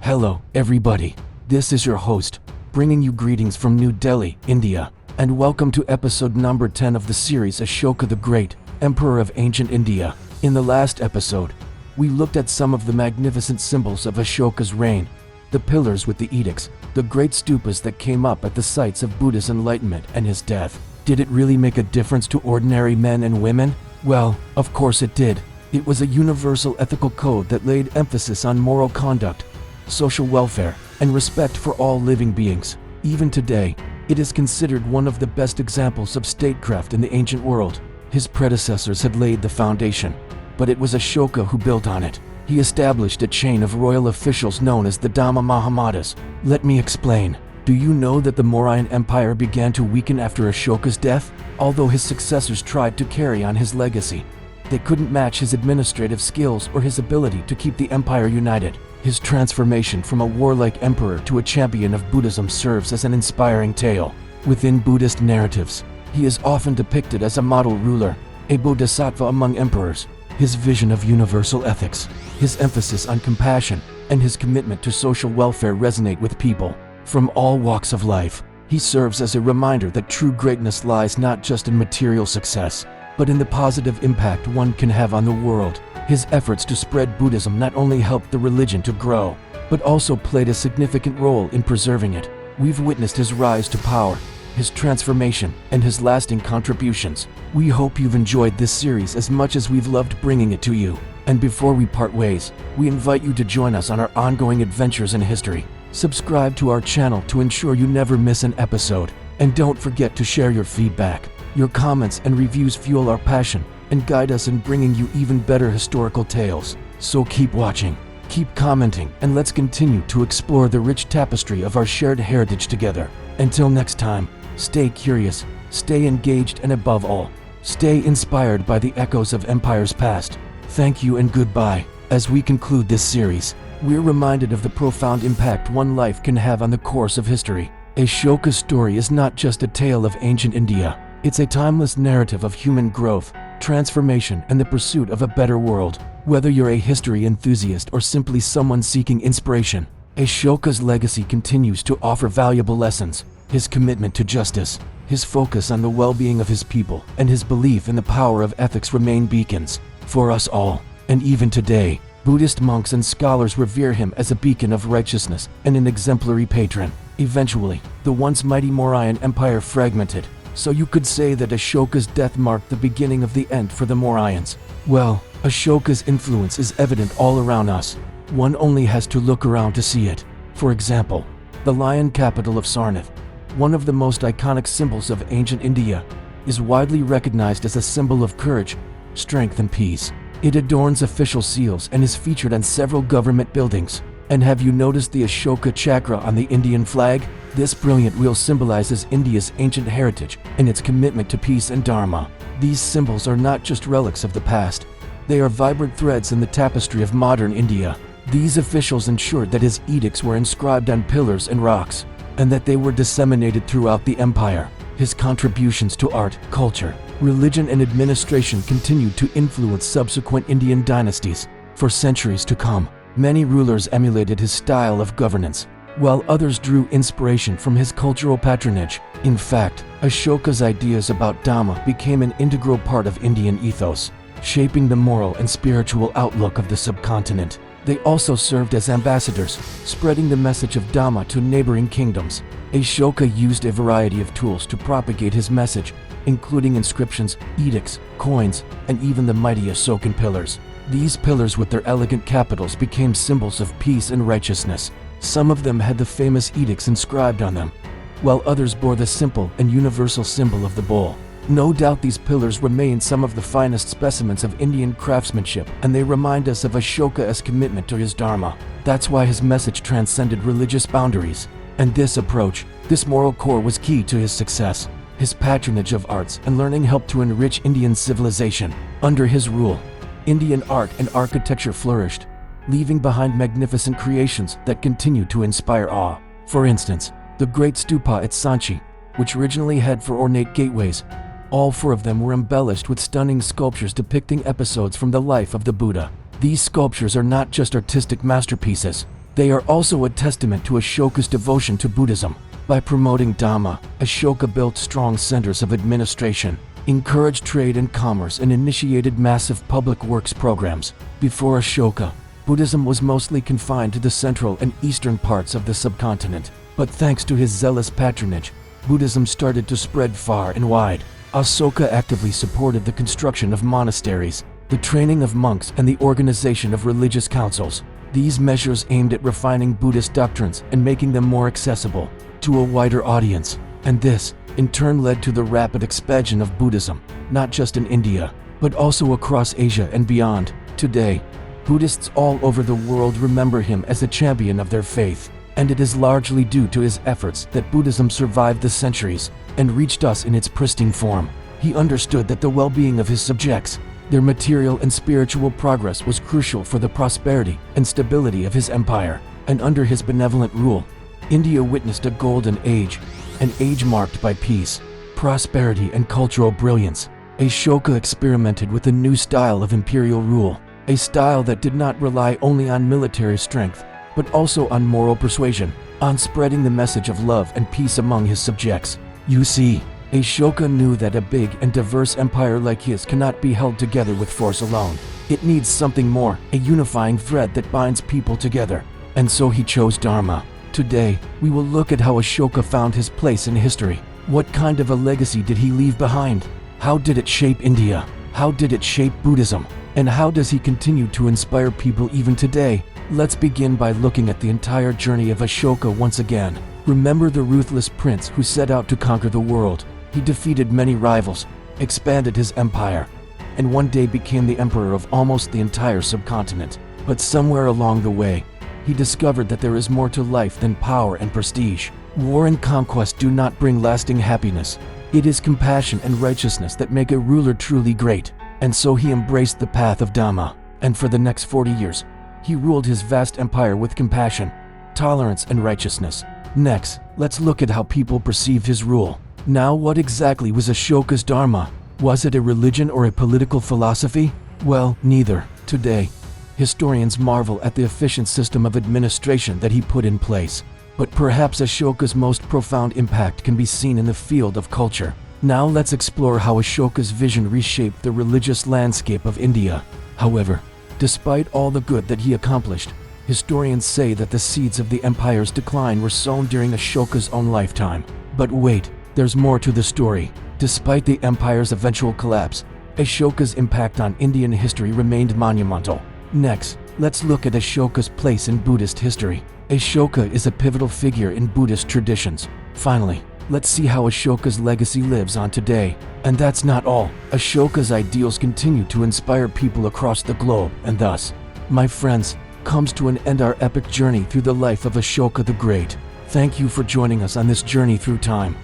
Hello, everybody. This is your host, bringing you greetings from New Delhi, India, and welcome to episode number 10 of the series Ashoka the Great, Emperor of Ancient India. In the last episode, we looked at some of the magnificent symbols of Ashoka's reign, the pillars with the edicts, the great stupas that came up at the sites of Buddha's enlightenment and his death. Did it really make a difference to ordinary men and women? Well, of course it did. It was a universal ethical code that laid emphasis on moral conduct, social welfare, and respect for all living beings. Even today, it is considered one of the best examples of statecraft in the ancient world. His predecessors had laid the foundation, but it was Ashoka who built on it. He established a chain of royal officials known as the Dhamma Mahamadas. Let me explain. Do you know that the Mauryan Empire began to weaken after Ashoka's death? Although his successors tried to carry on his legacy, they couldn't match his administrative skills or his ability to keep the empire united. His transformation from a warlike emperor to a champion of Buddhism serves as an inspiring tale. Within Buddhist narratives, he is often depicted as a model ruler, a bodhisattva among emperors. His vision of universal ethics, his emphasis on compassion, and his commitment to social welfare resonate with people from all walks of life. He serves as a reminder that true greatness lies not just in material success, but in the positive impact one can have on the world. His efforts to spread Buddhism not only helped the religion to grow, but also played a significant role in preserving it. We've witnessed his rise to power, his transformation, and his lasting contributions. We hope you've enjoyed this series as much as we've loved bringing it to you. And before we part ways, we invite you to join us on our ongoing adventures in history. Subscribe to our channel to ensure you never miss an episode. And don't forget to share your feedback. Your comments and reviews fuel our passion and guide us in bringing you even better historical tales. So keep watching, keep commenting, and let's continue to explore the rich tapestry of our shared heritage together. Until next time, stay curious, stay engaged, and above all, stay inspired by the echoes of empires past. Thank you and goodbye. As we conclude this series, we're reminded of the profound impact one life can have on the course of history. Ashoka's story is not just a tale of ancient India. It's a timeless narrative of human growth, transformation, and the pursuit of a better world. Whether you're a history enthusiast or simply someone seeking inspiration, Ashoka's legacy continues to offer valuable lessons. His commitment to justice, his focus on the well-being of his people, and his belief in the power of ethics remain beacons for us all. And even today, Buddhist monks and scholars revere him as a beacon of righteousness and an exemplary patron. Eventually, the once mighty Mauryan Empire fragmented, so you could say that Ashoka's death marked the beginning of the end for the Mauryans. Well, Ashoka's influence is evident all around us. One only has to look around to see it. For example, the lion capital of Sarnath, one of the most iconic symbols of ancient India, is widely recognized as a symbol of courage, strength, and peace. It adorns official seals and is featured on several government buildings. And have you noticed the Ashoka chakra on the Indian flag? This brilliant wheel symbolizes India's ancient heritage and its commitment to peace and Dharma. These symbols are not just relics of the past. They are vibrant threads in the tapestry of modern India. These officials ensured that his edicts were inscribed on pillars and rocks, and that they were disseminated throughout the empire. His contributions to art, culture, religion, and administration continued to influence subsequent Indian dynasties for centuries to come. Many rulers emulated his style of governance, while others drew inspiration from his cultural patronage. In fact, Ashoka's ideas about Dhamma became an integral part of Indian ethos, shaping the moral and spiritual outlook of the subcontinent. They also served as ambassadors, spreading the message of Dhamma to neighboring kingdoms. Ashoka used a variety of tools to propagate his message, including inscriptions, edicts, coins, and even the mighty Ashokan pillars. These pillars with their elegant capitals became symbols of peace and righteousness. Some of them had the famous edicts inscribed on them, while others bore the simple and universal symbol of the bull. No doubt these pillars remain some of the finest specimens of Indian craftsmanship, and they remind us of Ashoka's commitment to his Dharma. That's why his message transcended religious boundaries. And this approach, this moral core, was key to his success. His patronage of arts and learning helped to enrich Indian civilization. Under his rule, Indian art and architecture flourished, leaving behind magnificent creations that continue to inspire awe. For instance, the Great Stupa at Sanchi, which originally had 4 ornate gateways, all 4 of them were embellished with stunning sculptures depicting episodes from the life of the Buddha. These sculptures are not just artistic masterpieces, They are also a testament to Ashoka's devotion to Buddhism. By promoting Dhamma, Ashoka built strong centers of administration, encouraged trade and commerce, and initiated massive public works programs. Before Ashoka, Buddhism was mostly confined to the central and eastern parts of the subcontinent, but thanks to his zealous patronage, Buddhism started to spread far and wide. Ashoka actively supported the construction of monasteries, the training of monks, and the organization of religious councils. These measures aimed at refining Buddhist doctrines and making them more accessible to a wider audience, and this, in turn, led to the rapid expansion of Buddhism, not just in India, but also across Asia and beyond. Today, Buddhists all over the world remember him as a champion of their faith, and it is largely due to his efforts that Buddhism survived the centuries and reached us in its pristine form. He understood that the well-being of his subjects, their material and spiritual progress, was crucial for the prosperity and stability of his empire, and under his benevolent rule, India witnessed a golden age, an age marked by peace, prosperity, and cultural brilliance. Ashoka experimented with a new style of imperial rule, a style that did not rely only on military strength, but also on moral persuasion, on spreading the message of love and peace among his subjects. You see, Ashoka knew that a big and diverse empire like his cannot be held together with force alone. It needs something more, a unifying thread that binds people together. And so he chose Dharma. Today, we will look at how Ashoka found his place in history. What kind of a legacy did he leave behind? How did it shape India? How did it shape Buddhism? And how does he continue to inspire people even today? Let's begin by looking at the entire journey of Ashoka once again. Remember the ruthless prince who set out to conquer the world. He defeated many rivals, expanded his empire, and one day became the emperor of almost the entire subcontinent. But somewhere along the way, he discovered that there is more to life than power and prestige. War and conquest do not bring lasting happiness. It is compassion and righteousness that make a ruler truly great. And so he embraced the path of Dhamma, and for the next 40 years, he ruled his vast empire with compassion, tolerance, and righteousness. Next, let's look at how people perceived his rule. Now, what exactly was Ashoka's Dharma? Was it a religion or a political philosophy? Well, neither. Today, historians marvel at the efficient system of administration that he put in place. But perhaps Ashoka's most profound impact can be seen in the field of culture. Now let's explore how Ashoka's vision reshaped the religious landscape of India. However, despite all the good that he accomplished, historians say that the seeds of the empire's decline were sown during Ashoka's own lifetime. But wait, there's more to the story. Despite the empire's eventual collapse, Ashoka's impact on Indian history remained monumental. Next, let's look at Ashoka's place in Buddhist history. Ashoka is a pivotal figure in Buddhist traditions. Finally, let's see how Ashoka's legacy lives on today. And that's not all. Ashoka's ideals continue to inspire people across the globe, and thus, my friends, comes to an end our epic journey through the life of Ashoka the Great. Thank you for joining us on this journey through time.